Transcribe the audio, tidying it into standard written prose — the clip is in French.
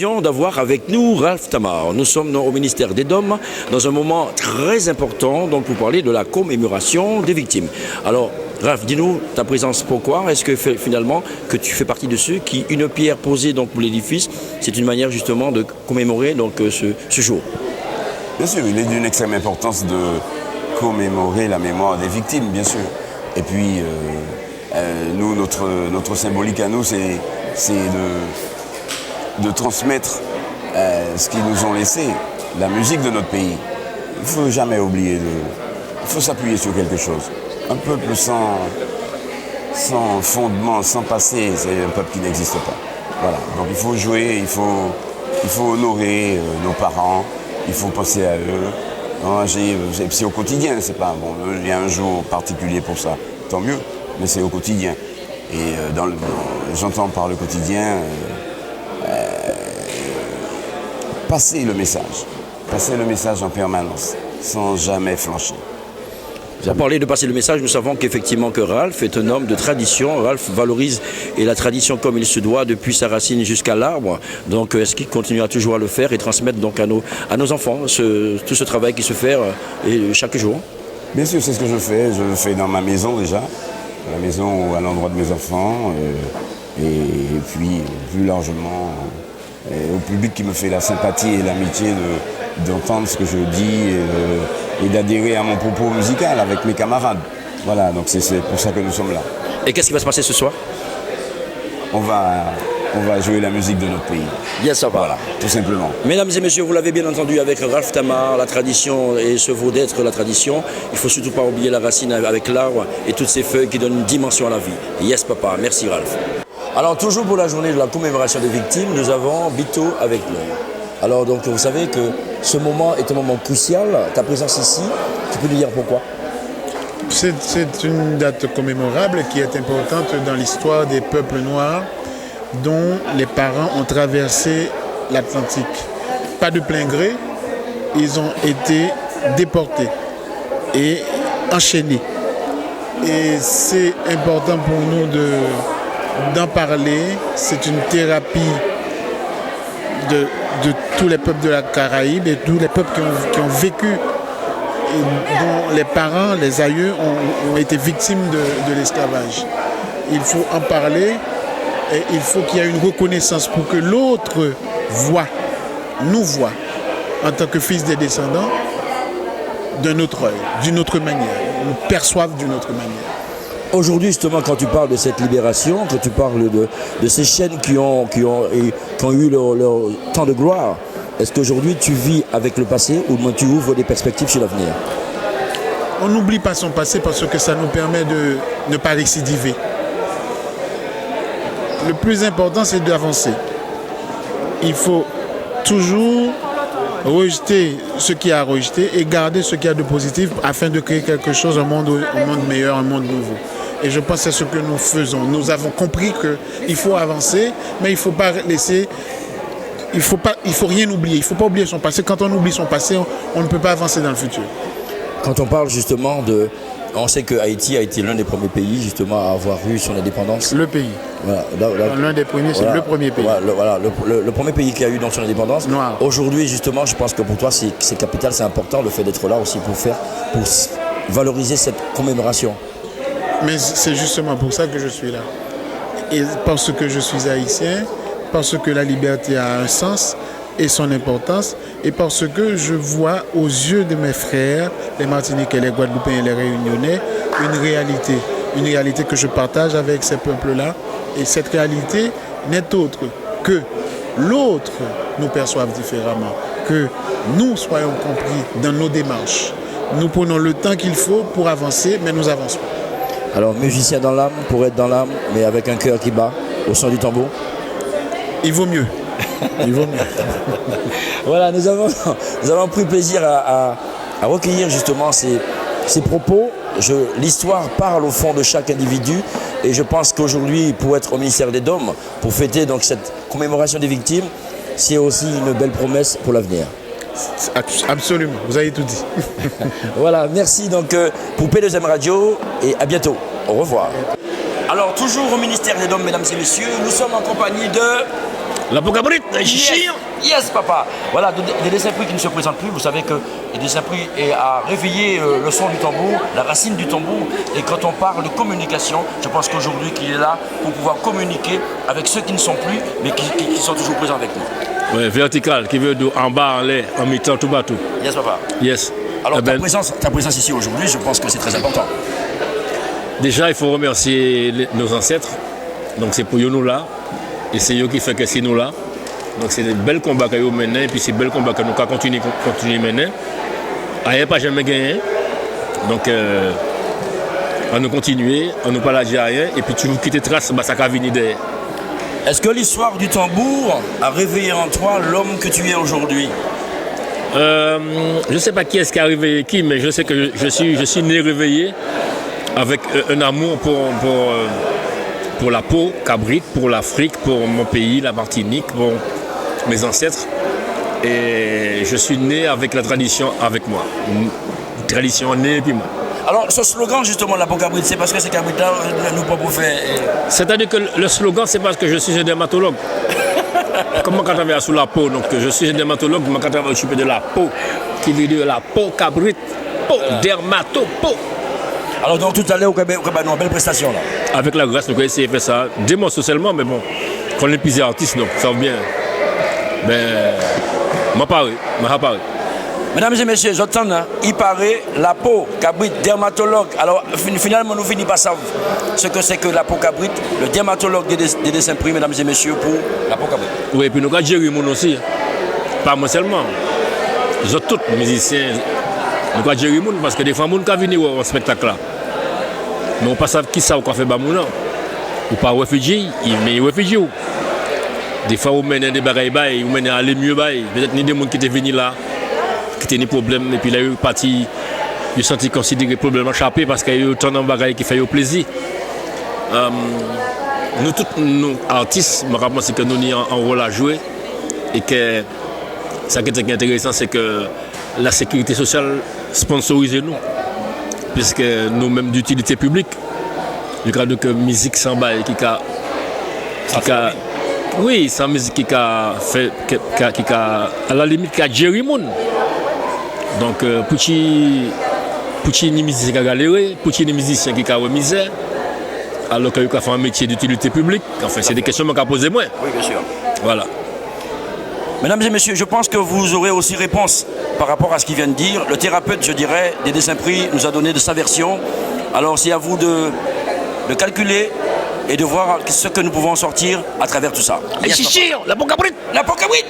l'occasion d'avoir avec nous Ralph Tamar. Nous sommes au ministère des Dômes dans un moment très important donc pour parler de la commémoration des victimes. Alors Ralph, dis-nous ta présence, pourquoi est-ce que finalement que tu fais partie de ceux qui, une pierre posée donc pour l'édifice, c'est une manière justement de commémorer donc ce jour? Bien sûr, il est d'une extrême importance de commémorer la mémoire des victimes, bien sûr. Et puis, nous, notre symbolique à nous, c'est de transmettre ce qu'ils nous ont laissé, la musique de notre pays. Il ne faut jamais oublier, il faut s'appuyer sur quelque chose. Un peuple sans fondement, sans passé, c'est un peuple qui n'existe pas. Voilà. Donc il faut jouer, il faut honorer nos parents, il faut penser à eux. C'est au quotidien, c'est pas bon. Il y a un jour particulier pour ça, tant mieux, mais c'est au quotidien. Et j'entends par le quotidien passer le message en permanence, sans jamais flancher. Pour parler de passer le message, nous savons qu'effectivement que Ralph est un homme de tradition. Ralph valorise la tradition comme il se doit depuis sa racine jusqu'à l'arbre. Donc est-ce qu'il continuera toujours à le faire et transmettre donc à nos enfants tout ce travail qui se fait chaque jour? Bien sûr, c'est ce que je fais. Je le fais dans ma maison déjà, à la maison ou à l'endroit de mes enfants. Et puis plus largement au public qui me fait la sympathie et l'amitié d'entendre ce que je dis et d'adhérer à mon propos musical avec mes camarades. Voilà, donc c'est pour ça que nous sommes là. Et qu'est-ce qui va se passer ce soir? On va jouer la musique de notre pays. Yes, ça va. Voilà, tout simplement. Mesdames et messieurs, vous l'avez bien entendu avec Ralph Tamar, la tradition et ce vaut d'être la tradition. Il ne faut surtout pas oublier la racine avec l'arbre et toutes ces feuilles qui donnent une dimension à la vie. Yes, papa. Merci, Ralph. Alors, toujours pour la journée de la commémoration des victimes, nous avons Bito avec nous. Alors, donc, vous savez que ce moment est un moment crucial. Ta présence ici, tu peux nous dire pourquoi? C'est une date commémorable qui est importante dans l'histoire des peuples noirs dont les parents ont traversé l'Atlantique. Pas de plein gré, ils ont été déportés et enchaînés. Et c'est important pour nous d'en parler. C'est une thérapie de tous les peuples de la Caraïbe et tous les peuples qui ont vécu, et dont les parents, les aïeux ont été victimes de l'esclavage. Il faut en parler et il faut qu'il y ait une reconnaissance pour que l'autre nous voit en tant que fils des descendants d'un autre œil, d'une autre manière, nous perçoivent d'une autre manière. Aujourd'hui, justement, quand tu parles de cette libération, quand tu parles de ces chaînes qui ont eu leur temps de gloire, est-ce qu'aujourd'hui tu vis avec le passé ou tu ouvres des perspectives sur l'avenir? On n'oublie pas son passé parce que ça nous permet de ne pas récidiver. Le plus important, c'est d'avancer. Il faut toujours rejeter ce qu'il y a à rejeter et garder ce qu'il y a de positif afin de créer quelque chose, un monde meilleur, un monde nouveau. Et je pense que c'est ce que nous faisons. Nous avons compris qu'il faut avancer, mais il ne faut pas laisser... Il faut rien oublier. Il ne faut pas oublier son passé. Quand on oublie son passé, on ne peut pas avancer dans le futur. Quand on parle justement de... On sait que Haïti a été l'un des premiers pays justement à avoir eu son indépendance. Le pays. Voilà, l'un des premiers, c'est le premier pays. Voilà, le premier pays qui a eu donc son indépendance. Noir. Aujourd'hui, justement, je pense que pour toi, c'est capital, c'est important le fait d'être là aussi pour valoriser cette commémoration. Mais c'est justement pour ça que je suis là. Et parce que je suis haïtien, parce que la liberté a un sens et son importance, et parce que je vois aux yeux de mes frères, les Martiniquais, les Guadeloupéens et les Réunionnais, une réalité que je partage avec ces peuples-là. Et cette réalité n'est autre que l'autre nous perçoive différemment, que nous soyons compris dans nos démarches. Nous prenons le temps qu'il faut pour avancer, mais nous avançons. Alors, musicien dans l'âme, pour être dans l'âme, mais avec un cœur qui bat au son du tambour. Il vaut mieux. Il vaut mieux. Voilà, nous avons pris plaisir à recueillir justement ces propos. L'histoire parle au fond de chaque individu et je pense qu'aujourd'hui, pour être au ministère des Dômes, pour fêter donc cette commémoration des victimes, c'est aussi une belle promesse pour l'avenir. Absolument, vous avez tout dit. Voilà, merci donc pour P2M Radio et à bientôt. Au revoir. Alors, toujours au ministère des Dômes, mesdames et messieurs, nous sommes en compagnie de La Pocabrite, chichir. Yes, papa. Voilà, des dessins prix qui ne se présentent plus. Vous savez que les dessins prix a réveillé le son du tambour, la racine du tambour. Et quand on parle de communication, je pense qu'aujourd'hui qu'il est là pour pouvoir communiquer avec ceux qui ne sont plus, mais qui sont toujours présents avec nous. Oui, vertical, qui veut dire en bas, en l'air, en mi-temps, tout bas, tout. Yes, papa. Yes. Alors, ta présence ici aujourd'hui, je pense que c'est très important. Déjà, il faut remercier nos ancêtres. Donc, c'est pour nous là. Et c'est eux qui font que c'est nous là. Donc, c'est des belles combats que nous menons. Et puis, c'est des belles combats que nous continuons à mener. Ailleurs, pas jamais gagné. Donc, on nous continuer, on nous parle à rien. Et puis, tu nous quittes traces, bah, ça va venir derrière. Est-ce que l'histoire du tambour a réveillé en toi l'homme que tu es aujourd'hui? Je ne sais pas qui est-ce qui a réveillé qui, mais je sais que je suis né réveillé avec un amour pour la peau cabrite, pour l'Afrique, pour mon pays, la Martinique, pour mes ancêtres. Et je suis né avec la tradition avec moi. Une tradition née et puis moi. Alors, ce slogan, justement, la peau cabrite, c'est parce que c'est cabrita, nous pas pour faire. C'est-à-dire que le slogan, c'est parce que je suis un dermatologue. Comment quand on travaille sur la peau, donc je suis un dermatologue, quand on travaille occuper de la peau, qui veut dire la peau cabrite, peau, dermato-peau. Alors, donc, tout à l'heure, on a une belle prestation là. Avec la grâce, nous avons essayé de faire ça, démontre seulement, mais bon, quand on est plusieurs artistes, donc ça va bien. Ben, moi, pareil, Mesdames et messieurs, j'entends, il paraît la peau cabrite, dermatologue. Alors, finalement, nous finissons par savoir ce que c'est que la peau cabrite, le dermatologue des dessins pris, mesdames et messieurs, pour la peau cabrite. Oui, et puis nous avons Jérémy aussi, pas moi seulement. Nous avons tous les musiciens. Nous avons Jérémy parce que des fois, nous avons venir au spectacle là. Mais on ne sait pas qui ça fait Bamouna. Ou pas réfugié, mais réfugié. Des fois, on mène des bagailles, on mène à aller mieux. Peut-être ni des gens qui étaient venus là, qui étaient des problèmes, et puis là, ils sont partis, ils sont sentis considérés problème échappé parce qu'il y a eu autant de bagailles qui font plaisir. Nous, tous, nous, artistes, je pense que nous avons un rôle à jouer. Et que ce qui est intéressant, c'est que la sécurité sociale sponsorise nous. Puisque nous-mêmes d'utilité publique, je crois que musique sans bail oui, sans musique qui a fait, à la limite, qui a géré monde. Donc, pour les musiciens qui ont galéré, pour les musiciens qui ont misère, alors qu'ils ont fait un métier d'utilité publique, enfin, c'est des questions que je poser moi. Oui, bien sûr. Voilà. Mesdames et messieurs, je pense que vous aurez aussi réponse par rapport à ce qu'il vient de dire. Le thérapeute, je dirais, des dessins pris nous a donné de sa version. Alors c'est à vous de calculer et de voir ce que nous pouvons sortir à travers tout ça. Et chichir, la peau cabrite. La peau cabrite.